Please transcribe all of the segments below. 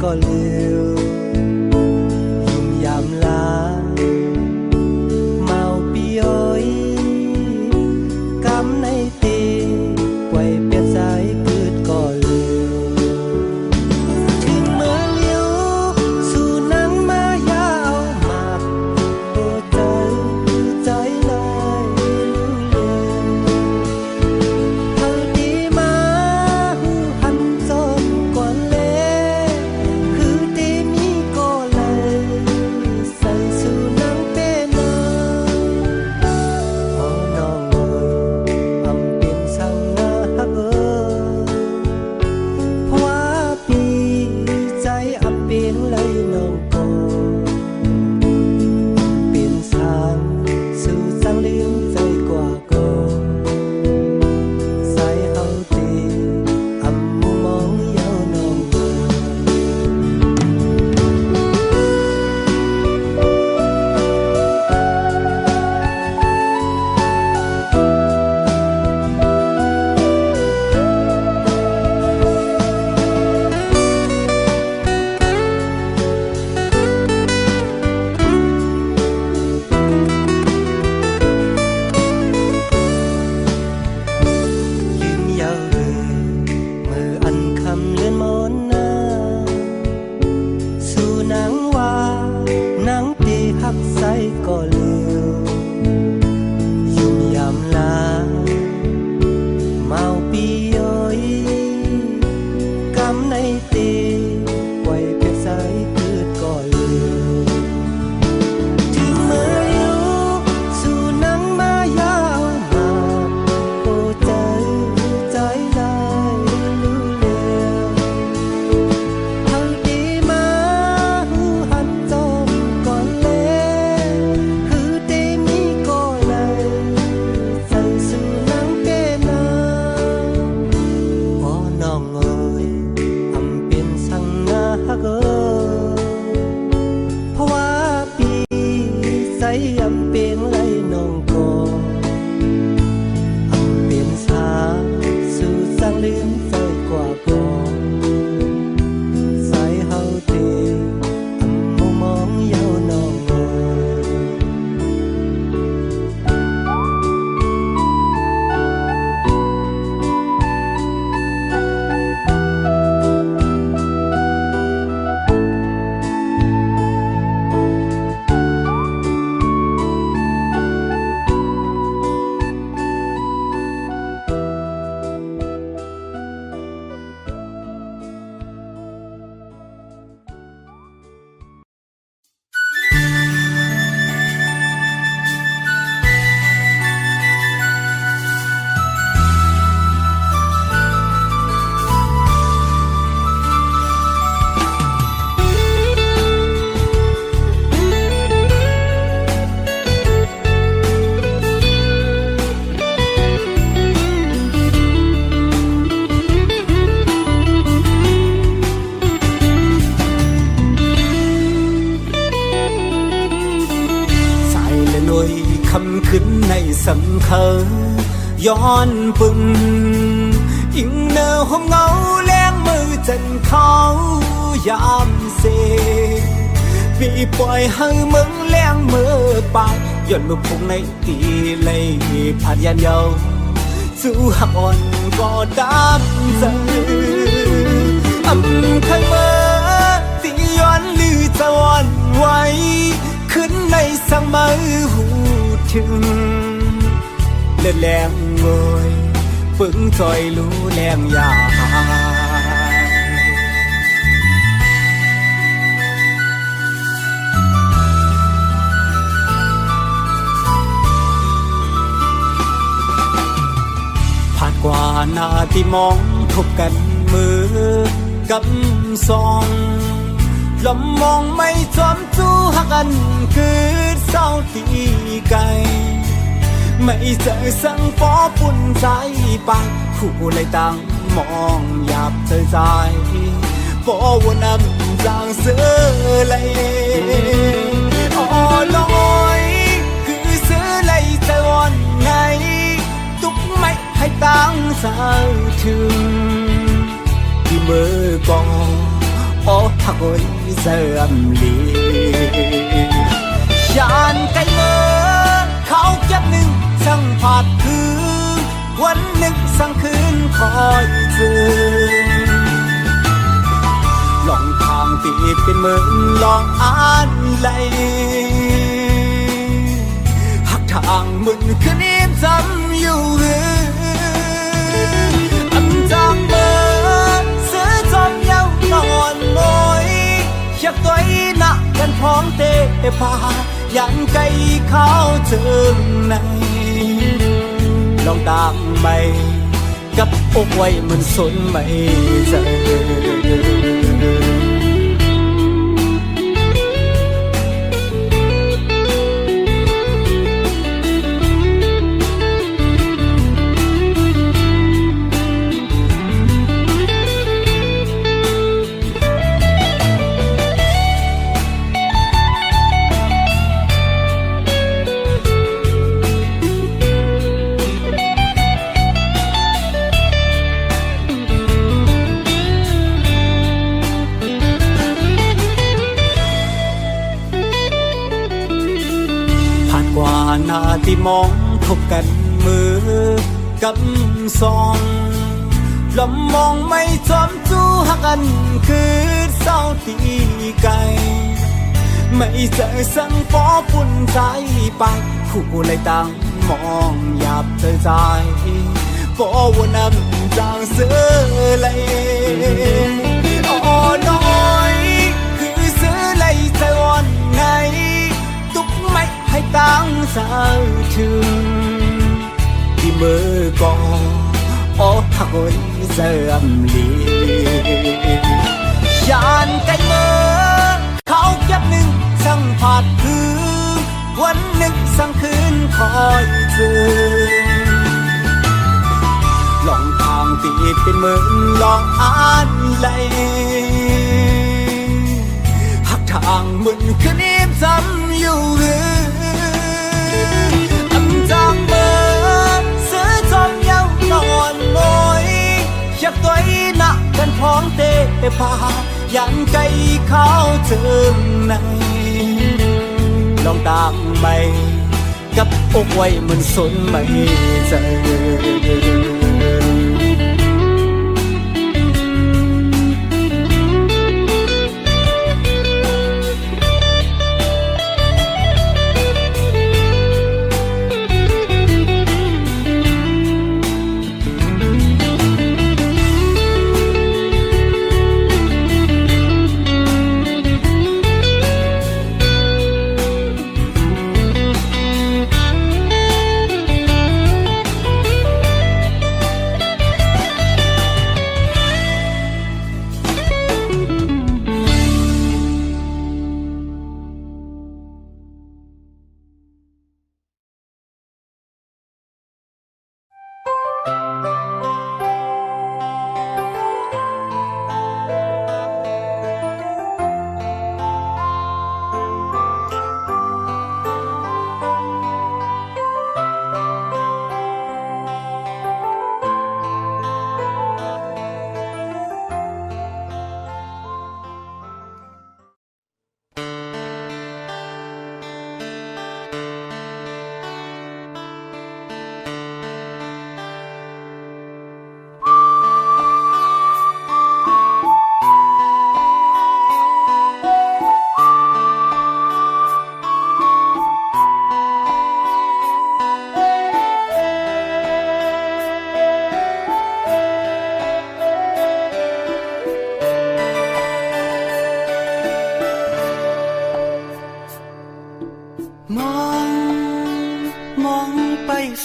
ก็เร็วยุ่มยามลาเมาปีย้อยกำในตีไว้เปลี่ยนสายคืดก็เร็วถึงเมื่อเลี้ยวสู่นังมายาวมากโอ้ใจลายรู้เร็วเท่าดีมาหูหันจนก่อนเลคือตีมีก็เลยใส่สู่นังเป็นนาพอน้องเอ๋ยอำเป็นสังนาฮักเอ๋ยเพราะว่าปีใจอำเป็นเลยน้องก็เป็นสังสู่สังเลี้ยงใจกว่าก็ใส่เฮาตีอำมุมมองเยาวน้องเอ๋ยลืมยาวเลยมืออันคำเลื่อนมนต์นาสู่นางว่านางตีหักใส่ก็เร็วยุ่มยามลาเมาปีย้อยกำในตีไว้เพียงสายคืดก็เร็วถึงเมื่อเลี้ยวสู่นังมายาวมาโอ้ใจลายรู้เร็วเท่าดีมาหูหันจมก่อนเลคือตีมีก็เลยใส่สู่นังเป็นนาพอน้องเอ๋ยอำเป็นสังนาฮักเอ๋ยเพราะว่าปีใส่อำเป็นไรน้องก็อำเป็นสาวสู่สังเลี้ยงใจกว่าก็ใส่เฮาตีอำมุมมองเยาวน้องเอ๋ย คำขึ้นในสังเคย้อนปึงอิงเนอห้องเงาแรงมือจันเขายามเสปีปล่อยให้มึงแรงมือไปย้อนมือพงในตีเลยผ่านยันเยาสู้หักอ่อนก็ดำใจอำข้างเมื่อตีย้อนลือจะอ่อนไหวขึ้นในสังมือหูถึงเลือดแรงโวยปึงจอยรู้แรงยาผ่านกว่าหน้าที่มองพบกันมือกำซองลมมองไม่จอมจู้หักกันคือเศร้าตีไกลไม่เจอสังฟอปุ่นใจไปคู่เลยตั้งมองหยาบเธอใจฟอวนนำจางเสือเลยอ๋อลอยคือเสือเลยเธอวันไงทุกไม่ให้ตั้งสาวถึงที่มือกอง ô thắc ôi giờ âm lý chán cái mơ khao kiếpนึงช่างผาดคือวันหนึ่งสั่งคืนคอยเจอลองทางที่เป็นเหมือนลองอ่านไหลหักทางมึนคืนนี้จำอยู่อันจางเบอซื้อจอมเย้านอนมอยอยากตัวหนักกันพร้อมเตะพายังไกลเข้าเจิงในลองตามไปกับอกไว้มันสนไม่เจอหน้าที่มองพบกันมือกำซองลำมองไม่จอมจู้หักกันคือเศร้าตีไกลไม่เจอสั่งฟอปุ่นใจไปผู้เลยต่างมองหยาบเธอใจฟอวันนำจางเสือเลยอ๋อน้อยคือเสือเลยใจวันไหนตุกไม่ให้ตั้งสาวถึงที่มือก่อโอ้ทักวันเสื่อมลียานไกลเมื่อเขาเก็บหนึ่งสั่งผาดคือวันหนึ่งสั่งคืนคอยเจอลองทางที่เป็นเหมือนลองอ่านไหลหักทางมึนคืนนี้จำอยู่อันจางเบอซื้อจอมเย้านอนมอยอยากตัวหนักกันพร้อมเตะพายังไกลเข้าเจิงในลองตามไปกับอกไว้มันสนไม่เจอ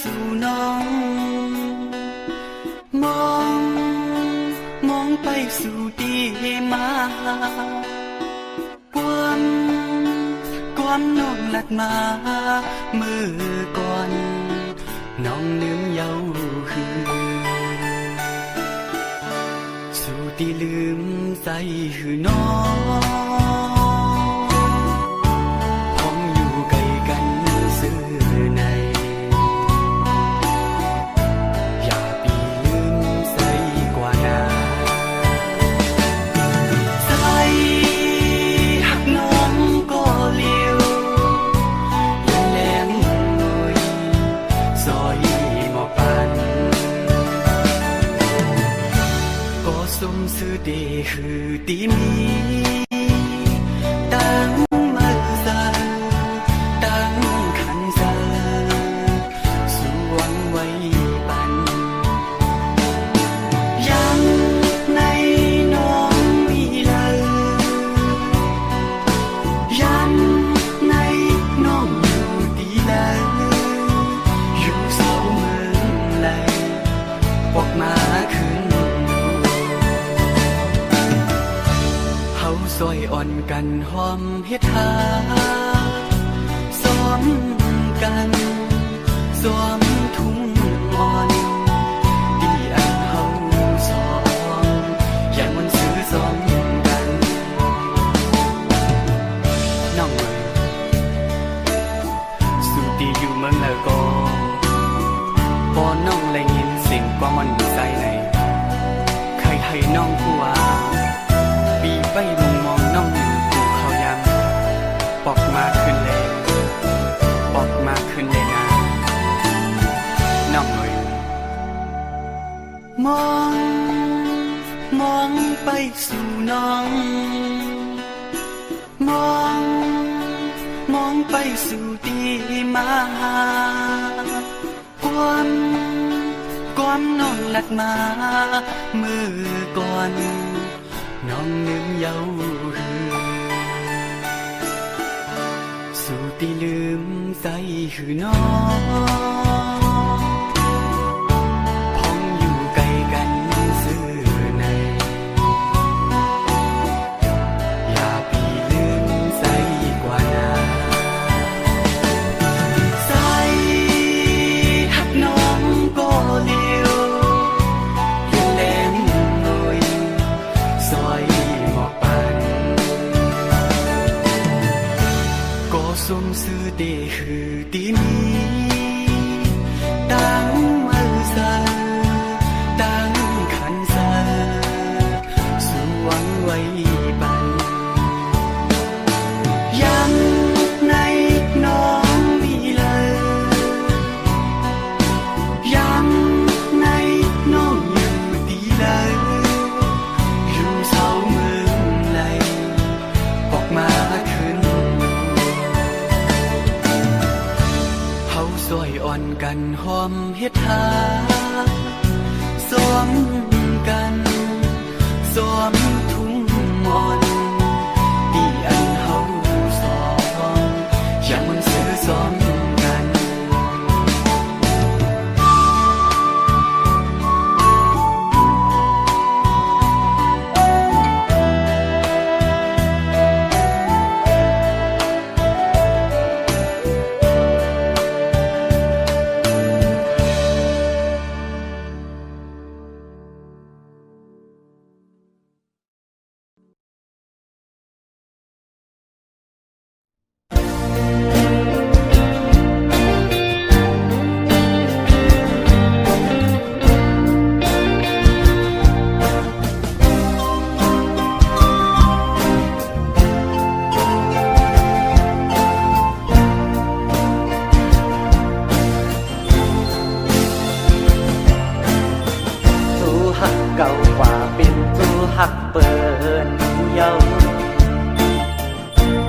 สู่น้องมองไปสู่ดีมาความน้องหลัดมามือก่อนน้องลืมเยาคือสู่ตีลืมใจหือน้องใ的雨的米，当么子当看着苏王为伴，让内农米了，让内农有的了，有手门来บอกมาขึ้นซอยอ่อนกันหอมเฮ็ดหาซ้อมกันซ้อมทุ่งอ่อนดีอันเฮาซ้อมอย่างมันซื้อซ้อมกันน้องเอ๋ยสุดีอยู่เมืองแล้วก็พอน้องได้ยินเสียงความมันใจในใครให้น้องผู้ว่าปีไปมุงมองน้องอยู่ถูกเขายำปอกมาขึ้นเลยปอกมาขึ้นเลยนะน้องเอ๋ยมองไปสู่น้องมองไปสู่ที่มาความน้องหลัดมามือก่อนน้องนึงเย้าหือสู่ที่ลืมใจหือน้องพ้องอยู่ไกลกันซื่อในอย่าปีลืมใจกว่านาใจหักน้องก็เลี้ยวอยู่แหลมหน่อยซอยหมอกปานก็สมซื่อเดหือดีมีตั้งมือซาตั้งขันซาสู่หวังไว้บันยังในน้องมีเลยยังในน้องอยู่ดีเลยอยู่เศร้าเมืองไหลบอกมาขึ้นเฮาซอยอ่อนกันหอมเฮ็ดหาซ้อมกันซ้อมทุ่งอ่อนที่อันเฮาซ้อมอย่างมันซื้อซ้อมกัน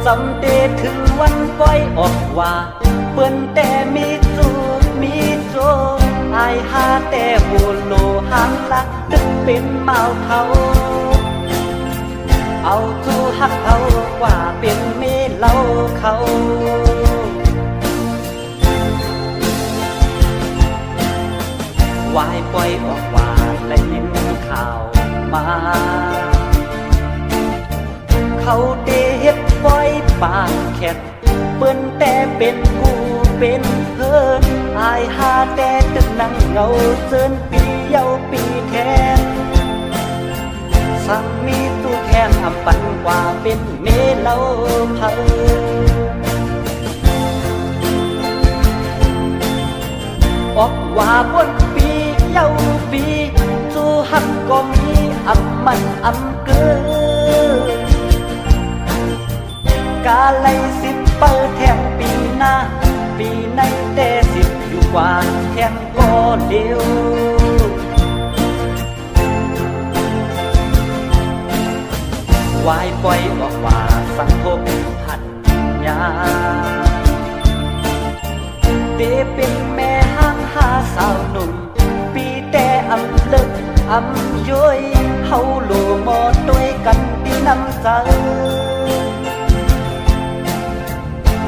สำเดถึงวันปล่อยออกว่าเปิ้นแต่มีจูมีโจอายหาแต่บุโลหางลักตึกเป็นเมาเทาเอาจูหักเอากว่าเป็นเมเล่าเขาวายปล่อยออกว่าได้ยินข่าวมาเขาเดเฮ็ดปล่อยปากแข็งเปิ้นแต่เป็นกูเป็นเพิ่นอายหาแต่ตึกนั่งเงาเซินปีเยาปีแทนสังมีตู้แทนอำปันกว่าเป็นเมเล่าเพิ่นออกว่าบนปีเยาปีสู้หักก็มีอำมันอำเกินกาไล10 เปิดแทงปีหน้าปีในแต่10อยู่กว่าแทงก็เดียว วายปล่อยออกว่าสังคมหันยาเดเป็นแม่ห้างหาสาวหนุ่มปีแต่อำเลิกอำย้อยเฮาโลมอด้วยกันที่น้ำใจ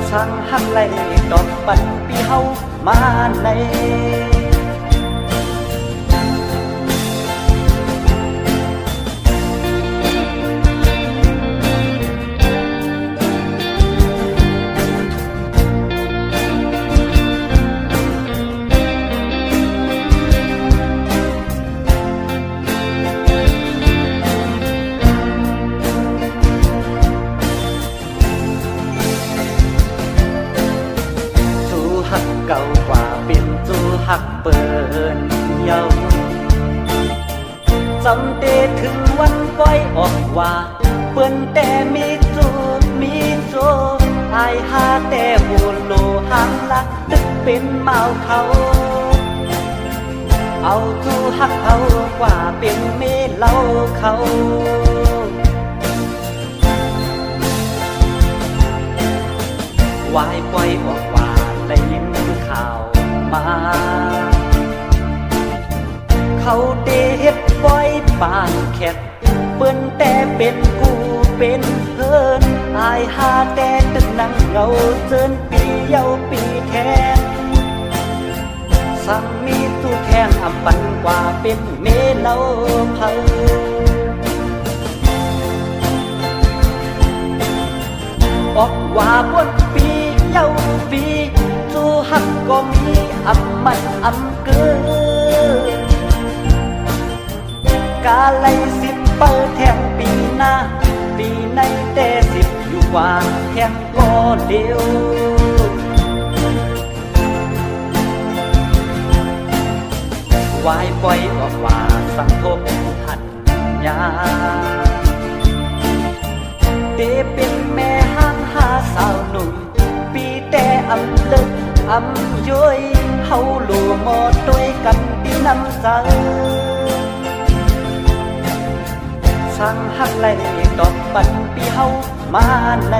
ช่างหักไหลดอกปันปีเฮามาในเก่ากว่าเป็นจูหักเปินเยาจำเดถึงวันปล่อยออกว่าเปิ้นแต่มีจูมีโจอายหาแต่หูโลหางลักตึกเป็นเมาเขาเอาจูหักเขากว่าเป็นเมเล่าเขาวายปล่อยออกว่าได้ยินข่าวมาเขาเดเฮ็ดปล่อยปานแคทเปิ้นแต่เป็นผู้เป็นเพิ่นอายหาแต่ตึกนั่งเงาเจินปีเยาปีแทนสั่งมีตู้แทงอำปันกว่าเป็นเมเล่าเพิ่นออกว่าบนปีเยาปีจูหักก็มีอำมันอำเกินกาไลสิบเปิดแทงปีหน้าปีในแต่สิบอยู่กว่าแทงก็เดียววายปล่อยออกว่าสังคมหันยาเดเป็นแม่ห้างหาสาวหนุ่มปีแต่อำเลิกอำย้อยเฮาโลมอด้วยกันที่น้ำใจช่างหักไหลดอกปันปีเฮามาใน